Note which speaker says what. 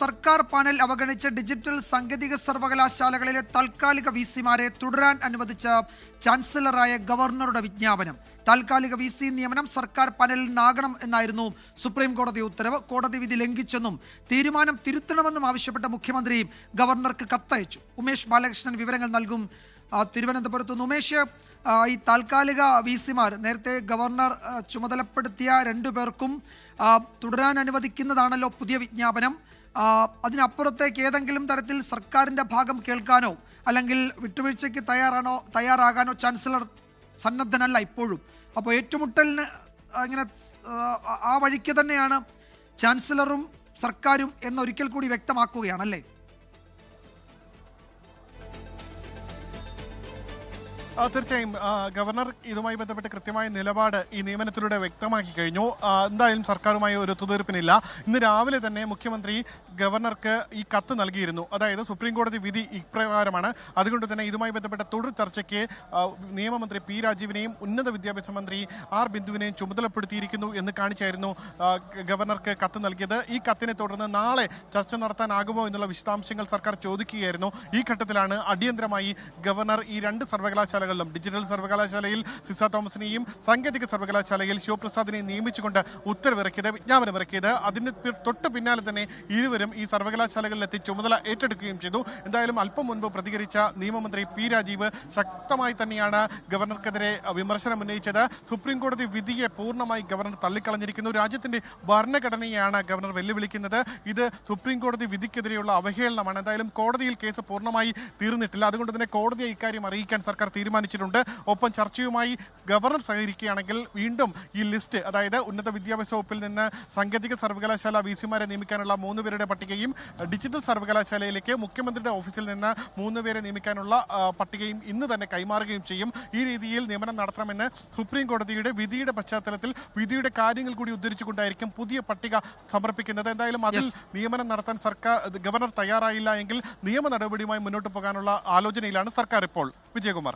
Speaker 1: സർക്കാർ panel അവഗണിച്ച digital സാങ്കേതിക സർവകലാശാലകളിലെ താൽക്കാലിക വിസിമാരെ തുടരാൻ അനുവദിച്ച ചാൻസലറായ ഗവർണറുടെ വിജ്ഞാപനം. താൽക്കാലിക വിസി നിയമനം സർക്കാർ പാനലിൽ നിന്നാകണം എന്നായിരുന്നു സുപ്രീം കോടതി ഉത്തരവ്. കോടതി വിധി ലംഘിച്ചെന്നും തീരുമാനം തിരുത്തണമെന്നും ആവശ്യപ്പെട്ട മുഖ്യമന്ത്രി ഗവർണർക്ക് കത്തയച്ചു. ഉമേഷ് ബാലകൃഷ്ണൻ വിവരങ്ങൾ നൽകും തിരുവനന്തപുരത്ത് നിന്ന്. ഉമേഷ്, ഈ താൽക്കാലിക വിസിമാർ നേരത്തെ ഗവർണർ ചുമതലപ്പെടുത്തിയ 2 പേർക്കും തുടരാൻ അനുവദിക്കുന്നതാണല്ലോ പുതിയ വിജ്ഞാപനം. അതിനപ്പുറത്തേക്ക് ഏതെങ്കിലും തരത്തിൽ സർക്കാരിൻ്റെ ഭാഗം കേൾക്കാനോ അല്ലെങ്കിൽ വിട്ടുവീഴ്ചയ്ക്ക് തയ്യാറാകാനോ ചാൻസലർ സന്നദ്ധനല്ല ഇപ്പോഴും. അപ്പോൾ ഏറ്റുമുട്ടലിന് ഇങ്ങനെ ആ വഴിക്ക് തന്നെയാണ് ചാൻസലറും സർക്കാരും എന്നൊരിക്കൽ കൂടി വ്യക്തമാക്കുകയാണല്ലേ?
Speaker 2: തീർച്ചയായും ഗവർണർ ഇതുമായി ബന്ധപ്പെട്ട് കൃത്യമായ നിലപാട് ഈ നിയമനത്തിലൂടെ വ്യക്തമാക്കി കഴിഞ്ഞു. എന്തായാലും സർക്കാരുമായി ഒരു ഒത്തുതീർപ്പിനില്ല. ഇന്ന് രാവിലെ തന്നെ മുഖ്യമന്ത്രി ഗവർണർക്ക് ഈ കത്ത് നൽകിയിരുന്നു. അതായത് സുപ്രീം കോടതി വിധി ഇപ്രകാരമാണ്. അതുകൊണ്ട് തന്നെ ഇതുമായി ബന്ധപ്പെട്ട തുടർ ചർച്ചയ്ക്ക് നിയമമന്ത്രി പി രാജീവിനെയും ഉന്നത വിദ്യാഭ്യാസ മന്ത്രി ആർ ബിന്ദുവിനെയും ചുമതലപ്പെടുത്തിയിരിക്കുന്നു എന്ന് കാണിച്ചായിരുന്നു ഗവർണർക്ക് കത്ത് നൽകിയത്. ഈ കത്തിനെ തുടർന്ന് നാളെ ചർച്ച നടത്താനാകുമോ എന്നുള്ള വിശദാംശങ്ങൾ സർക്കാർ ചോദിക്കുകയായിരുന്നു. ഈ ഘട്ടത്തിലാണ് അടിയന്തരമായി ഗവർണർ ഈ 2 സർവകലാശാലകളിലും ഡിജിറ്റൽ സർവകലാശാലയിൽ സിസ തോമസിനെയും സാങ്കേതിക സർവകലാശാലയിൽ ശിവപ്രസാദിനെയും നിയമിച്ചുകൊണ്ട് ഉത്തരവിറക്കിയത്, വിജ്ഞാപനമിറക്കിയത്. അതിന് തൊട്ട് പിന്നാലെ തന്നെ ഇരുവരും ഈ സർവകലാശാലകളിലെത്തി ചുമതല ഏറ്റെടുക്കുകയും ചെയ്തു. എന്തായാലും അല്പം മുൻപ് പ്രതികരിച്ച നിയമമന്ത്രി പി രാജീവ് ശക്തമായി തന്നെയാണ് ഗവർണർക്കെതിരെ വിമർശനം ഉന്നയിച്ചത്. സുപ്രീം കോടതി വിധിയെ പൂർണ്ണമായി ഗവർണർ തള്ളിക്കളഞ്ഞിരിക്കുന്നു. രാജ്യത്തിന്റെ ഭരണഘടനയാണ് ഗവർണർ വെല്ലുവിളിക്കുന്നത്. ഇത് സുപ്രീം കോടതി വിധിക്കെതിരെയുള്ള അവഹേളനമാണ്. എന്തായാലും കോടതിയിൽ കേസ് പൂർണ്ണമായി തീർന്നിട്ടില്ല. അതുകൊണ്ട് തന്നെ കോടതിയെ ഇക്കാര്യം അറിയിക്കാൻ സർക്കാർ തീരുമാനിച്ചിട്ടുണ്ട്. ഒപ്പം ചർച്ചയുമായി ഗവർണർ സഹകരിക്കുകയാണെങ്കിൽ വീണ്ടും ഈ ലിസ്റ്റ്, അതായത് ഉന്നത വിദ്യാഭ്യാസ വകുപ്പിൽ നിന്ന് സാങ്കേതിക സർവകലാശാല വിസിമാരെ നിയമിക്കാനുള്ള 3 പേരുടെ പട്ടികയും ഡിജിറ്റൽ സർവകലാശാലയിലേക്ക് മുഖ്യമന്ത്രിയുടെ ഓഫീസിൽ നിന്ന് 3 പേരെ നിയമിക്കാനുള്ള പട്ടികയും ഇന്ന് തന്നെ കൈമാറുകയും ചെയ്യും. ഈ രീതിയിൽ നിയമനം നടത്തണമെന്ന് സുപ്രീം കോടതിയുടെ വിധിയുടെ പശ്ചാത്തലത്തിൽ വിധിയുടെ കാര്യങ്ങൾ കൂടി ഉദ്ധരിച്ചുകൊണ്ടായിരിക്കും പുതിയ പട്ടിക സമർപ്പിക്കുന്നത്. എന്തായാലും അതിൽ നിയമനം നടത്താൻ ഗവർണർ തയ്യാറായില്ല എങ്കിൽ നിയമ നടപടിയുമായി മുന്നോട്ട് പോകാനുള്ള ആലോചനയിലാണ് സർക്കാർ ഇപ്പോൾ. വിജയകുമാർ.